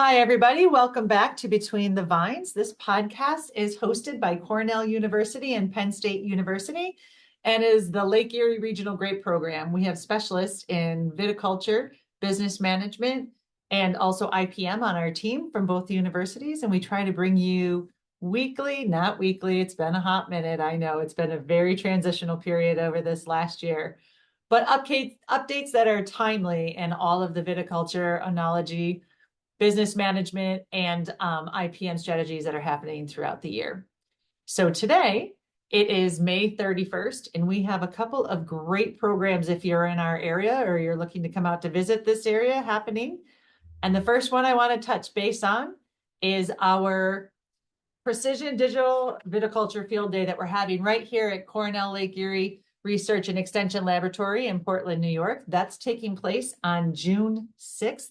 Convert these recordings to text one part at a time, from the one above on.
Hi, everybody. Welcome back to Between the Vines. This podcast is hosted by Cornell University and Penn State University and is the Lake Erie Regional Grape Program. We have specialists in viticulture, business management, and also IPM on our team from both universities. And we try to bring you weekly, not weekly. It's been a hot minute. I know it's been a very transitional period over this last year, but updates that are timely in all of the viticulture, enology, business management, and IPM strategies that are happening throughout the year. So today it is May 31st, and we have a couple of great programs if you're in our area or you're looking to come out to visit this area happening. And the first one I want to touch base on is our Precision Digital Viticulture Field Day that we're having right here at Cornell Lake Erie Research and Extension Laboratory in Portland, New York. That's taking place on June 6th.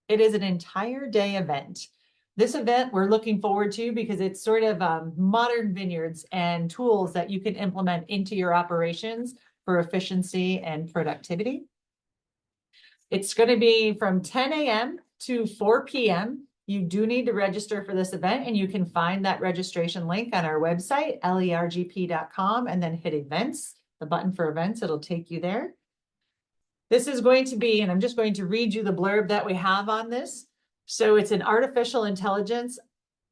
It is an entire day event. This event we're looking forward to because it's sort of modern vineyards and tools that you can implement into your operations for efficiency and productivity. It's going to be from 10 a.m. to 4 p.m. You do need to register for this event, and you can find that registration link on our website, lergp.com, and then hit events, the button for events. It'll take you there. This is going to be, and I'm just going to read you the blurb that we have on this. So it's an artificial intelligence,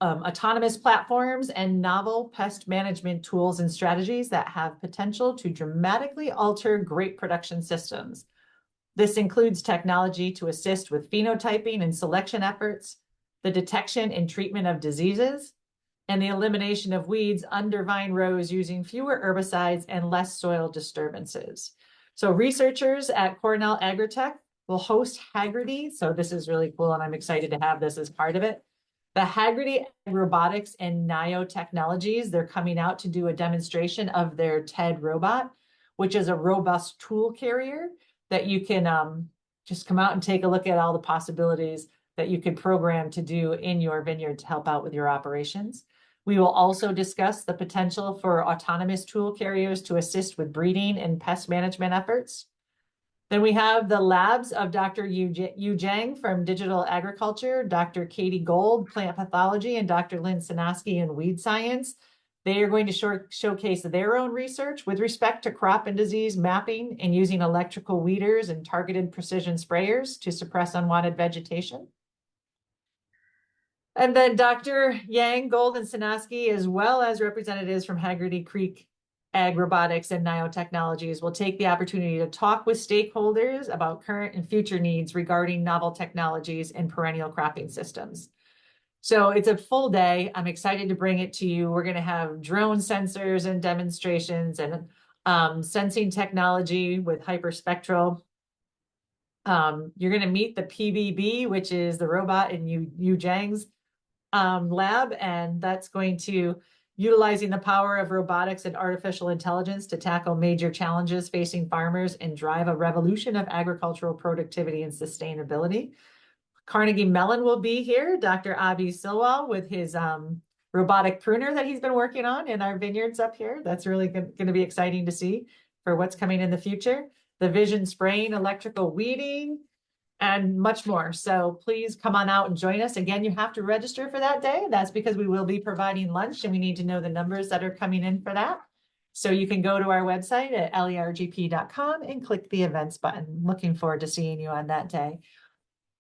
autonomous platforms, and novel pest management tools and strategies that have potential to dramatically alter grape production systems. This includes technology to assist with phenotyping and selection efforts, the detection and treatment of diseases, and the elimination of weeds under vine rows using fewer herbicides and less soil disturbances. So researchers at Cornell Agritech will host Hagerty. So this is really cool, and I'm excited to have this as part of it. The Hagerty Robotics and Nio Technologies, they're coming out to do a demonstration of their TED robot, which is a robust tool carrier that you can just come out and take a look at all the possibilities that you could program to do in your vineyard to help out with your operations. We will also discuss the potential for autonomous tool carriers to assist with breeding and pest management efforts. Then we have the labs of Dr. Yu Zhang from Digital Agriculture, Dr. Katie Gold, Plant Pathology, and Dr. Lynn Sinaski in Weed Science. They are going to showcase their own research with respect to crop and disease mapping and using electrical weeders and targeted precision sprayers to suppress unwanted vegetation. And then Dr. Yang, Gold, and Sinaski, as well as representatives from Haggerty Creek Ag Robotics and Nio Technologies, will take the opportunity to talk with stakeholders about current and future needs regarding novel technologies and perennial cropping systems. So it's a full day. I'm excited to bring it to you. We're going to have drone sensors and demonstrations and sensing technology with hyperspectral. You're going to meet the PBB, which is the robot in Yu Zhang's lab, and that's going to utilizing the power of robotics and artificial intelligence to tackle major challenges facing farmers and drive a revolution of agricultural productivity and sustainability. Carnegie Mellon will be here, Dr. Abhi Silwal, with his robotic pruner that he's been working on in our vineyards up here. That's really going to be exciting to see for what's coming in the future. The vision spraying, electrical weeding, and much more. So please come on out and join us. Again, you have to register for that day. That's because we will be providing lunch, and we need to know the numbers that are coming in for that. So you can go to our website at lergp.com and click the events button. Looking forward to seeing you on that day.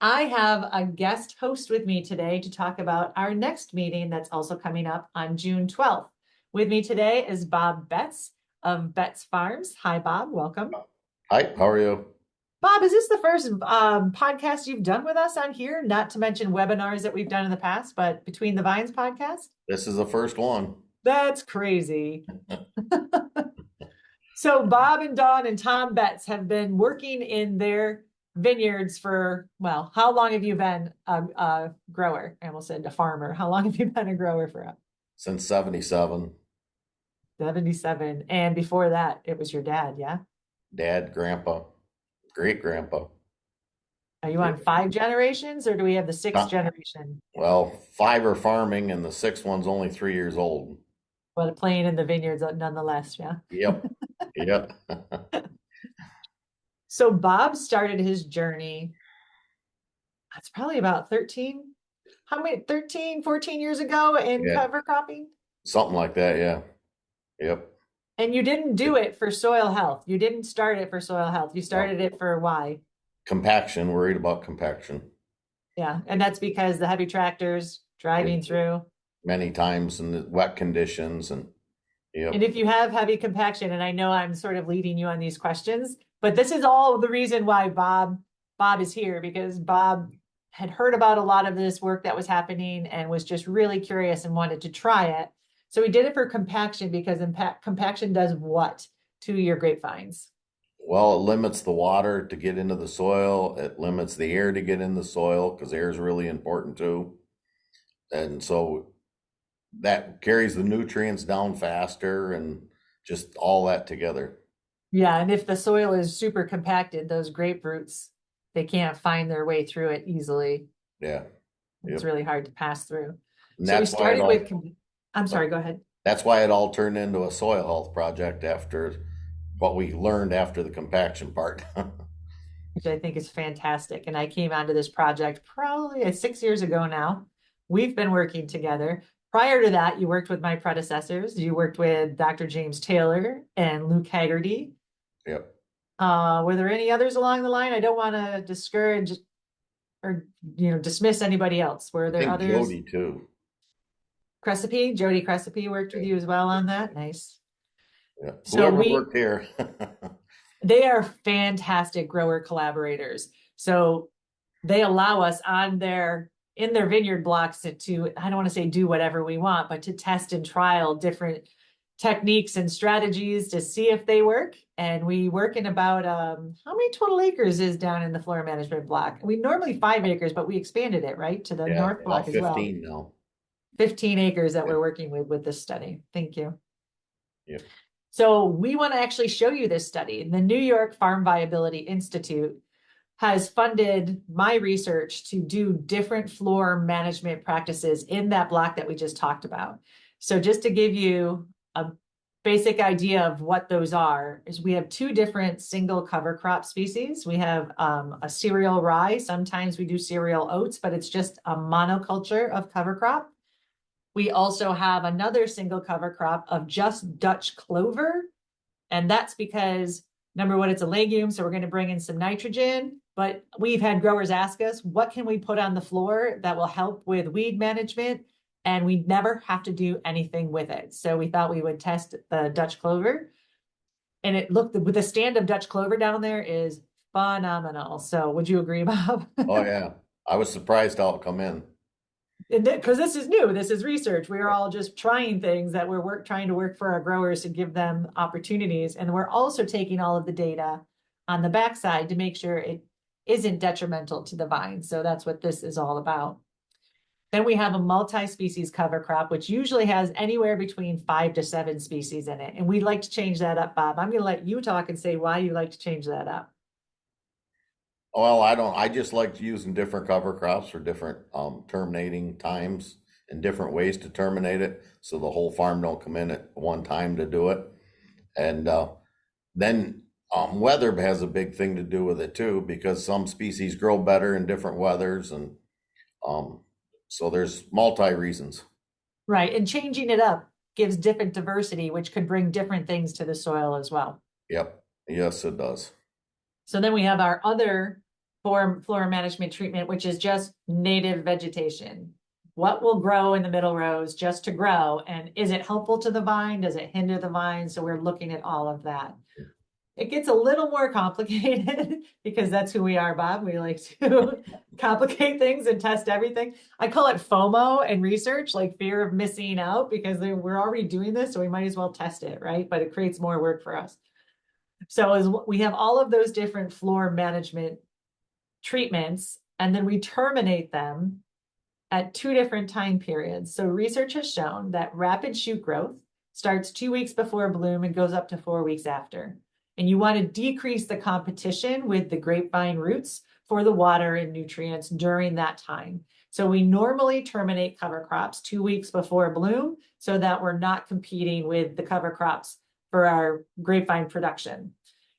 I have a guest host with me today to talk about our next meeting that's also coming up on June 12th. With me today is Bob Betts of Betts Farms. Hi, Bob. Welcome. Hi, how are you? Bob, is this the first podcast you've done with us on here? Not to mention webinars that we've done in the past, but Between the Vines podcast? This is the first one. That's crazy. So Bob and Dawn and Tom Betts have been working in their vineyards for, well, how long have you been a grower? I almost said a farmer. How long have you been a grower for? Since 77. 77. And before that, it was your dad, yeah? Dad, grandpa, great grandpa. Are you on 5 generations, or do we have the 6th generation? Well, 5 are farming and the 6th one's only 3 years old. But playing in the vineyards nonetheless, yeah? Yep, yep. So Bob started his journey, it's probably about 13 how many, 13, 14 years ago in Yeah, cover cropping? something like that. Yeah. Yep. And you didn't do it for soil health. You didn't start it for soil health. You No. started it for why? Compaction, worried about compaction. Yeah. And that's because the heavy tractors Yeah. driving through. Many times in the wet conditions and And yep. if you have heavy compaction, and I know I'm sort of leading you on these questions, but this is all the reason why Bob is here, because Bob had heard about a lot of this work that was happening and was just really curious and wanted to try it. So he did it for compaction because compaction does what to your grapevines? Well, it limits the water to get into the soil. It limits the air to get in the soil because air is really important too. And so that carries the nutrients down faster and just all that together. Yeah, and if the soil is super compacted, those grapefruits, they can't find their way through it easily. Yeah. It's Yep. really hard to pass through. And So we that's why it started with, all I'm sorry, go ahead. that's why it all turned into a soil health project after what we learned after the compaction part. Which I think is fantastic. And I came onto this project probably 6 years ago now. We've been working together. Prior to that, you worked with my predecessors. You worked with Dr. James Taylor and Luke Haggerty. Yep. Were there any others along the line? I don't want to discourage or dismiss anybody else. Were I there think others? Jody too. Jody Cressipy worked with Yeah. you as well on that. Nice. Yeah. So Whoever worked here. they are fantastic grower collaborators. So they allow us in their vineyard blocks to I don't want to say do whatever we want, but to test and trial different techniques and strategies to see if they work. And we work in about how many total acres is down in the flora management block? We normally 5 acres, but we expanded it right to the Yeah, north block about as well. 15 now. 15 acres that Yeah. we're working with this study. Thank you. Yep. So we want to actually show you this study. The New York Farm Viability Institute has funded my research to do different floor management practices in that block that we just talked about. So just to give you a basic idea of what those are, is we have two different single cover crop species. We have a cereal rye. Sometimes we do cereal oats, but it's just a monoculture of cover crop. We also have another single cover crop of just Dutch clover. And that's because number one, it's a legume, so we're going to bring in some nitrogen. But we've had growers ask us, what can we put on the floor that will help with weed management? And we never have to do anything with it. So we thought we would test the Dutch clover. And it looked, with the stand of Dutch clover down there is phenomenal. So would you agree, Bob? Oh yeah. I was surprised how it come in. Because this is new, this is research. We're all just trying things that we're trying to work for our growers to give them opportunities. And we're also taking all of the data on the backside to make sure it isn't detrimental to the vine. So that's what this is all about. Then we have a multi-species cover crop, which usually has anywhere between 5 to 7 species in it. And we'd like to change that up, Bob. I'm going to let you talk and say why you like to change that up. Well, I don't, I just like using different cover crops for different terminating times and different ways to terminate it. So the whole farm don't come in at one time to do it. And then weather has a big thing to do with it too, because some species grow better in different weathers. And um, so there's multi reasons. Right. And changing it up gives different diversity, which could bring different things to the soil as well. Yep. Yes, it does. So then we have our other flora management treatment, which is just native vegetation. What will grow in the middle rows just to grow? And is it helpful to the vine? Does it hinder the vine? So we're looking at all of that. It gets a little more complicated because that's who we are, Bob. We like to complicate things and test everything. I call it FOMO in research, like fear of missing out, because we're already doing this, so we might as well test it, right? But it creates more work for us. So as we have all of those different floor management treatments, and then we terminate them at 2 different time periods. So research has shown that rapid shoot growth starts 2 weeks before bloom and goes up to 4 weeks after. And you want to decrease the competition with the grapevine roots for the water and nutrients during that time. So we normally terminate cover crops 2 weeks before bloom so that we're not competing with the cover crops for our grapevine production.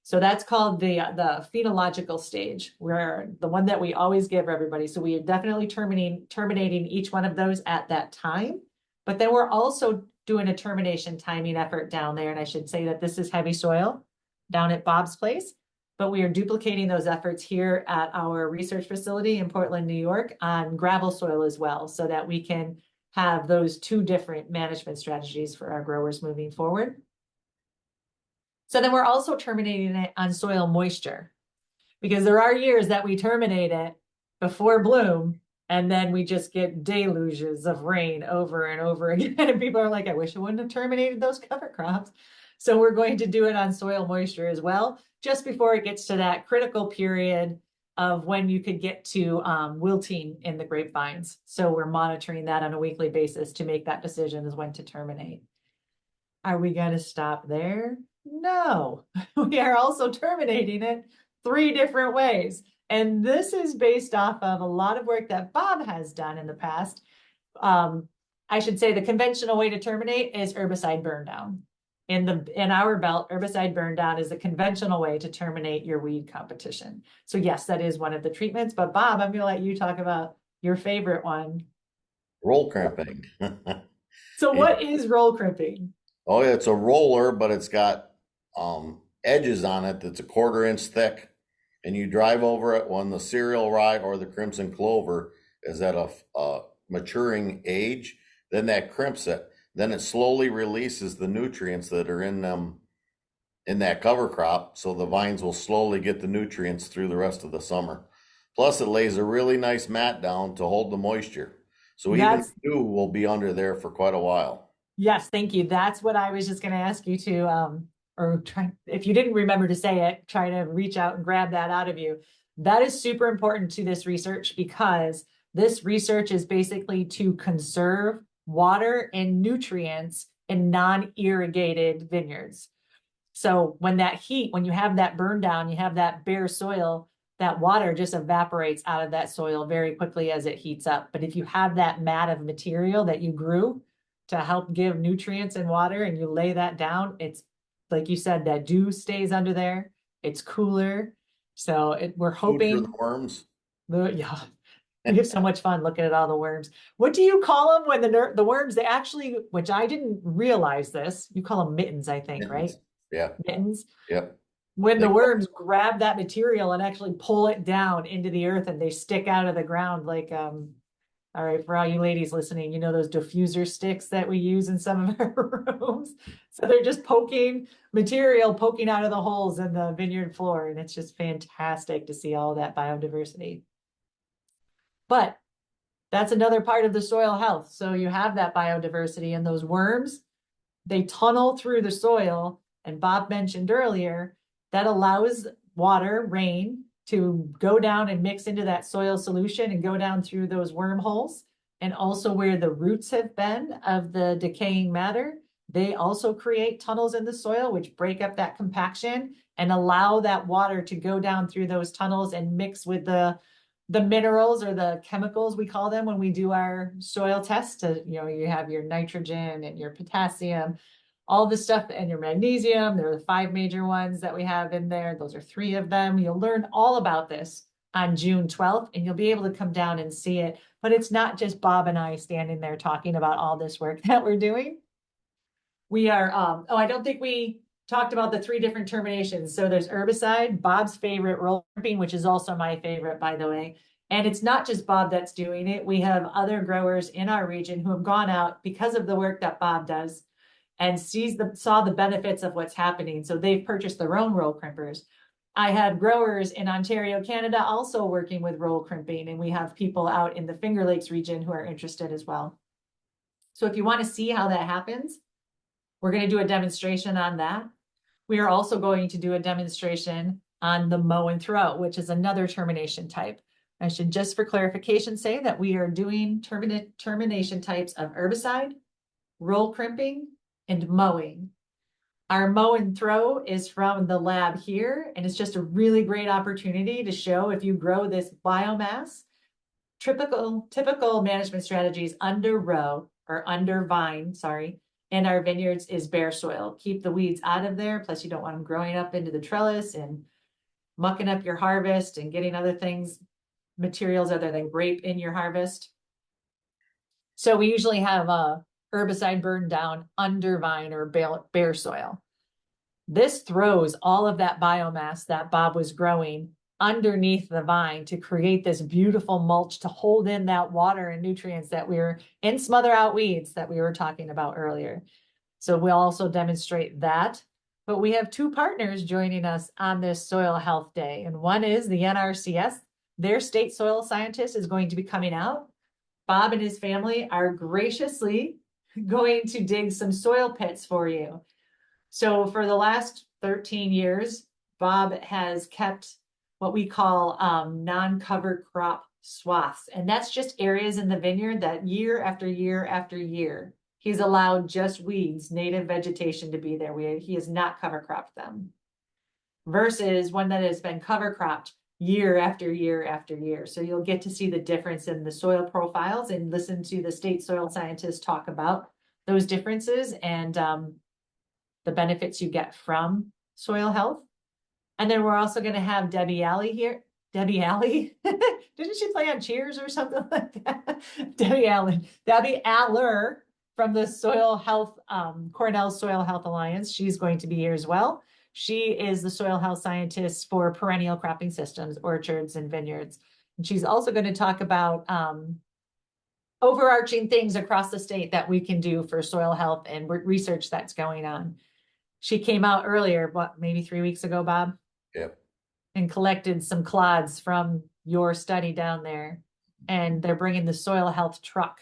So that's called the phenological stage, where the one that we always give everybody. So we are definitely terminating each one of those at that time. But then we're also doing a termination timing effort down there. And I should say that this is heavy soil down at Bob's place. But we are duplicating those efforts here at our research facility in Portland, New York on gravel soil as well, so that we can have those two different management strategies for our growers moving forward. So then we're also terminating it on soil moisture, because there are years that we terminate it before bloom and then we just get deluges of rain over and over again. And people are like, I wish I wouldn't have terminated those cover crops. So we're going to do it on soil moisture as well, just before it gets to that critical period of when you could get to wilting in the grapevines. So we're monitoring that on a weekly basis to make that decision as when to terminate. Are we going to stop there? No, we are also terminating it 3 different ways. And this is based off of a lot of work that Bob has done in the past. I should say the conventional way to terminate is herbicide burn down. In our belt, herbicide burn down is a conventional way to terminate your weed competition. So yes, that is one of the treatments. But Bob, I'm going to let you talk about your favorite one. Roll crimping. So what is roll crimping? Oh, yeah, it's a roller, but it's got edges on it that's a 1/4 inch thick, and you drive over it when the cereal rye or the crimson clover is at a maturing age. Then that crimps it. Then it slowly releases the nutrients that are in them in that cover crop, so the vines will slowly get the nutrients through the rest of the summer. Plus, it lays a really nice mat down to hold the moisture. So even dew will be under there for quite a while. Yes, thank you. That's what I was just going to ask you to, or try, if you didn't remember to say it, try to reach out and grab that out of you. That is super important to this research, because this research is basically to conserve water and nutrients in non-irrigated vineyards. So when you have that burn down, you have that bare soil, that water just evaporates out of that soil very quickly as it heats up. But if you have that mat of material that you grew to help give nutrients and water, and you lay that down, it's like you said, that dew stays under there. It's cooler. So we're hoping. Food for the worms. Yeah, we have so much fun looking at all the worms. What do you call them when the worms, they actually, which I didn't realize this, you call them mittens, I think, right? Yeah. Mittens. Yep. When the worms grab that material and actually pull it down into the earth, and they stick out of the ground like, all right, for all you ladies listening, you know those diffuser sticks that we use in some of our rooms? So they're just poking out of the holes in the vineyard floor, and it's just fantastic to see all that biodiversity. But that's another part of the soil health. So you have that biodiversity, and those worms, they tunnel through the soil, and Bob mentioned earlier, that allows water, rain, to go down and mix into that soil solution and go down through those wormholes. And also where the roots have been of the decaying matter, they also create tunnels in the soil, which break up that compaction and allow that water to go down through those tunnels and mix with the minerals, or the chemicals we call them when we do our soil tests. You have your nitrogen and your potassium, all this stuff, and your magnesium. There are the 5 major ones that we have in there. Those are 3 of them. You'll learn all about this on June 12th, and you'll be able to come down and see it. But it's not just Bob and I standing there talking about all this work that we're doing. We are, I don't think we talked about the 3 different terminations. So there's herbicide, Bob's favorite, roll crimping, which is also my favorite, by the way. And it's not just Bob that's doing it. We have other growers in our region who have gone out because of the work that Bob does and saw the benefits of what's happening. So they've purchased their own roll crimpers. I have growers in Ontario, Canada, also working with roll crimping, and we have people out in the Finger Lakes region who are interested as well. So if you want to see how that happens, we're going to do a demonstration on that. We are also going to do a demonstration on the mow and throw, which is another termination type. I should, just for clarification, say that we are doing termination types of herbicide, roll crimping, and mowing. Our mow and throw is from the lab here, and it's just a really great opportunity to show, if you grow this biomass, typical management strategies under row, or under vine, sorry, in our vineyards is bare soil. Keep the weeds out of there. Plus, you don't want them growing up into the trellis and mucking up your harvest and getting other things, materials other than grape in your harvest. So we usually have a herbicide burned down under vine or bare soil. This throws all of that biomass that Bob was growing underneath the vine to create this beautiful mulch to hold in that water and nutrients that we were and smother out weeds that we were talking about earlier. So we'll also demonstrate that. But we have two partners joining us on this Soil Health Day. And one is the NRCS. Their state soil scientist is going to be coming out. Bob and his family are graciously going to dig some soil pits for you. So for the last 13 years, Bob has kept what we call non-cover crop swaths. And that's just areas in the vineyard that year after year after year, he's allowed just weeds, native vegetation to be there. He has not cover cropped them. Versus one that has been cover cropped year after year after year. So you'll get to see the difference in the soil profiles and listen to the state soil scientists talk about those differences and the benefits you get from soil health. And then we're also going to have Debbie Alley here. Debbie Alley? Didn't she play on Cheers or something like that? Debbie Allen. Debbie Aller from the Soil Health, Cornell Soil Health Alliance. She's going to be here as well. She is the soil health scientist for perennial cropping systems, orchards, and vineyards. And she's also going to talk about overarching things across the state that we can do for soil health and research that's going on. She came out earlier, what, maybe 3 weeks ago, Bob? Yep. And collected some clods from your study down there. And they're bringing the soil health truck.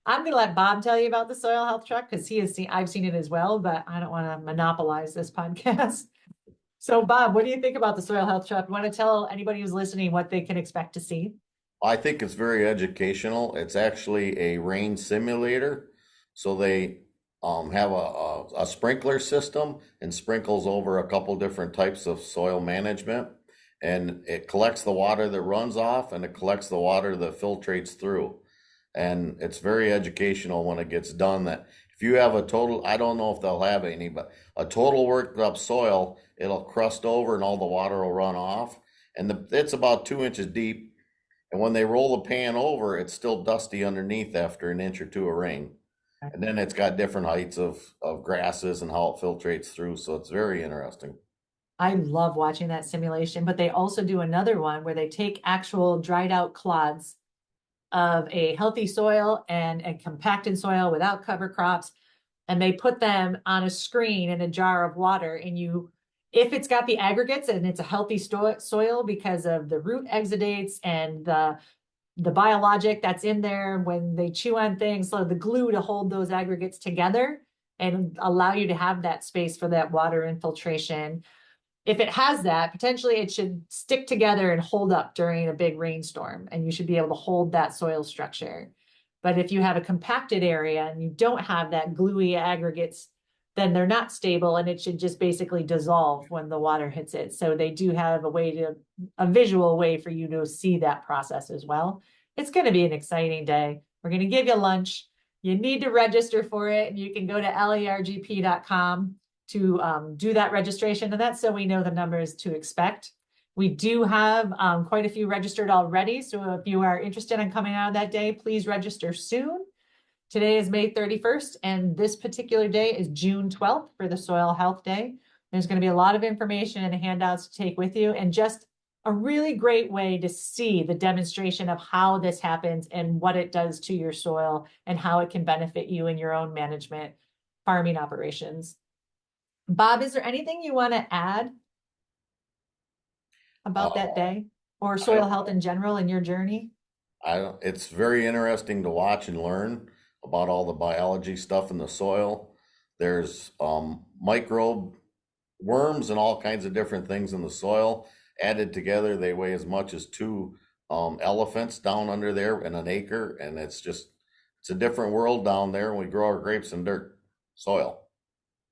I'm going to let Bob tell you about the soil health truck because I've seen it as well, but I don't want to monopolize this podcast. So Bob, what do you think about the soil health truck? You want to tell anybody who's listening what they can expect to see? I think it's very educational. It's actually a rain simulator. So they have a sprinkler system and sprinkles over a couple different types of soil management. And it collects the water that runs off and it collects the water that filtrates through. And it's very educational when it gets done. That if you have a total, I don't know if they'll have any, but a total worked up soil, it'll crust over and all the water will run off. And it's about 2 inches deep. And when they roll the pan over, it's still dusty underneath after an inch or two of rain. And then it's got different heights of grasses and how it filtrates through. So it's very interesting. I love watching that simulation, but they also do another one where they take actual dried out clods of a healthy soil and a compacted soil without cover crops, and they put them on a screen in a jar of water. And if it's got the aggregates and it's a healthy soil because of the root exudates and the biologic that's in there when they chew on things, so the glue to hold those aggregates together and allow you to have that space for that water infiltration. If it has that, potentially it should stick together and hold up during a big rainstorm, and you should be able to hold that soil structure. But if you have a compacted area and you don't have that gluey aggregates, then they're not stable and it should just basically dissolve when the water hits it. So they do have a visual way for you to see that process as well. It's going to be an exciting day. We're going to give you lunch. You need to register for it, and you can go to lergp.com to do that registration. And that's so we know the numbers to expect. We do have quite a few registered already. So if you are interested in coming out of that day, please register soon. Today is May 31st, and this particular day is June 12th for the Soil Health Day. There's going to be a lot of information and handouts to take with you, and just a really great way to see the demonstration of how this happens and what it does to your soil and how it can benefit you in your own management farming operations. Bob, is there anything you want to add about that day or soil health in general in your journey? It's very interesting to watch and learn about all the biology stuff in the soil. There's microbe worms and all kinds of different things in the soil. Added together, they weigh as much as two elephants down under there in an acre. And it's a different world down there. And we grow our grapes in dirt soil.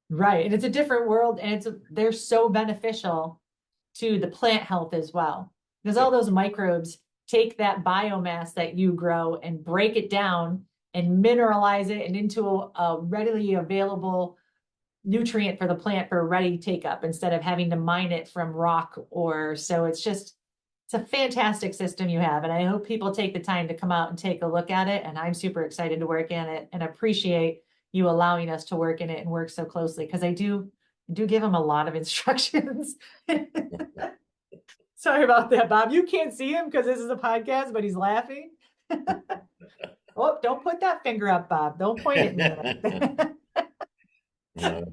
Right. And it's a different world, and they're so beneficial to the plant health as well. Because all those microbes take that biomass that you grow and break it down and mineralize it and into a readily available nutrient for the plant for ready take up instead of having to mine it from rock or so. It's a fantastic system you have, and I hope people take the time to come out and take a look at it. And I'm super excited to work in it and appreciate you allowing us to work in it and work so closely, because I do give them a lot of instructions. Sorry about that, Bob. You can't see him because this is a podcast, but he's laughing. Oh, don't put that finger up, Bob. Don't point at me.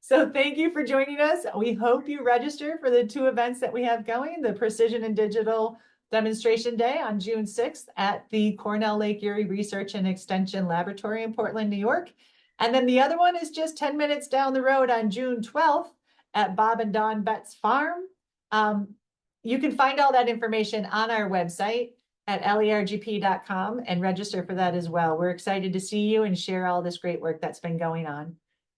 So thank you for joining us. We hope you register for the two events that we have going, the Precision and Digital Demonstration Day on June 6th at the Cornell Lake Erie Research and Extension Laboratory in Portland, New York. And then the other one is just 10 minutes down the road on June 12th at Bob and Dawn Betts Farm. You can find all that information on our website at lergp.com and register for that as well. We're excited to see you and share all this great work that's been going on.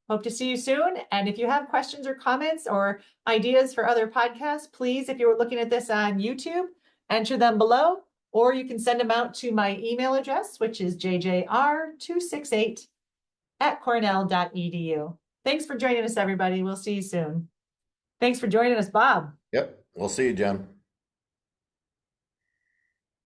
Hope to see you soon. And if you have questions or comments or ideas for other podcasts, please, if you're looking at this on YouTube, enter them below, or you can send them out to my email address, which is jjr268@cornell.edu. Thanks for joining us, everybody. We'll see you soon. Thanks for joining us, Bob. Yep. We'll see you, Jen.